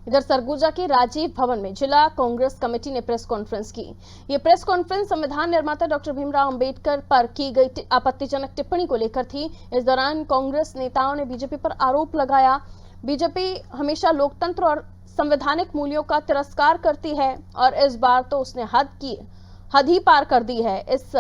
इधर सरगुजा के राजीव भवन में जिला कांग्रेस कमेटी ने प्रेस कॉन्फ्रेंस की। ये प्रेस कॉन्फ्रेंस संविधान निर्माता डॉक्टर भीमराव अंबेडकर पर की गई आपत्तिजनक टिप्पणी को लेकर थी। इस दौरान कांग्रेस नेताओं ने बीजेपी पर आरोप लगाया, बीजेपी हमेशा लोकतंत्र और संवैधानिक मूल्यों का तिरस्कार करती है और इस बार तो उसने हद ही पार कर दी है। इस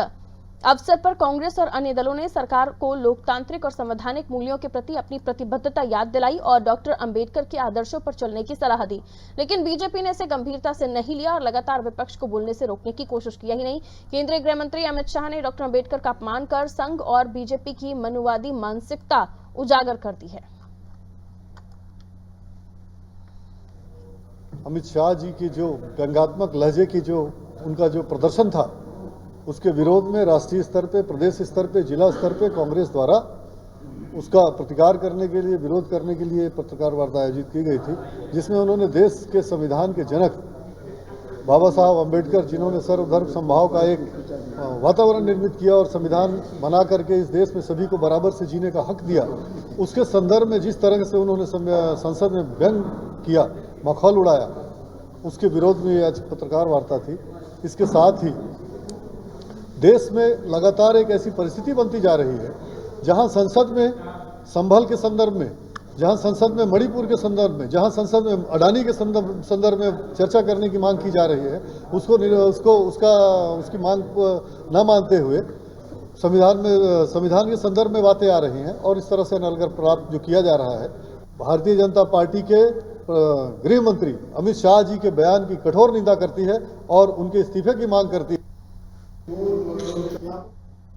अवसर पर कांग्रेस और अन्य दलों ने सरकार को लोकतांत्रिक और संवैधानिक मूल्यों के प्रति अपनी प्रतिबद्धता याद दिलाई और डॉक्टर अंबेडकर के आदर्शों पर चलने की सलाह दी। लेकिन बीजेपी ने इसे गंभीरता से नहीं लिया और लगातार विपक्ष को बोलने से रोकने की कोशिश की। यही नहीं, केंद्रीय गृह मंत्री अमित शाह ने डॉक्टर अंबेडकर का अपमान कर संघ और बीजेपी की मनुवादी मानसिकता उजागर कर दी है। अमित शाह जी की जो व्यंग्यात्मक लहजे की जो उनका जो प्रदर्शन था, उसके विरोध में राष्ट्रीय स्तर पे, प्रदेश स्तर पे, जिला स्तर पे कांग्रेस द्वारा उसका प्रतिकार करने के लिए, विरोध करने के लिए पत्रकार वार्ता आयोजित की गई थी, जिसमें उन्होंने देश के संविधान के जनक बाबा साहब अम्बेडकर, जिन्होंने सर्वधर्म समभाव का एक वातावरण निर्मित किया और संविधान बना करके इस देश में सभी को बराबर से जीने का हक दिया, उसके संदर्भ में जिस तरह से उन्होंने संसद में व्यंग किया, मखौल उड़ाया, उसके विरोध में आज पत्रकार वार्ता थी। इसके साथ ही देश में लगातार एक ऐसी परिस्थिति बनती जा रही है जहां संसद में संभल के संदर्भ में, जहां संसद में मणिपुर के संदर्भ में, जहां संसद में अडानी के संदर्भ में चर्चा करने की मांग की जा रही है, उसकी मांग न मानते हुए संविधान के संदर्भ में बातें आ रही हैं और इस तरह से नलगर प्राप्त जो किया जा रहा है। भारतीय जनता पार्टी के गृह मंत्री अमित शाह जी के बयान की कठोर निंदा करती है और उनके इस्तीफे की मांग करती है।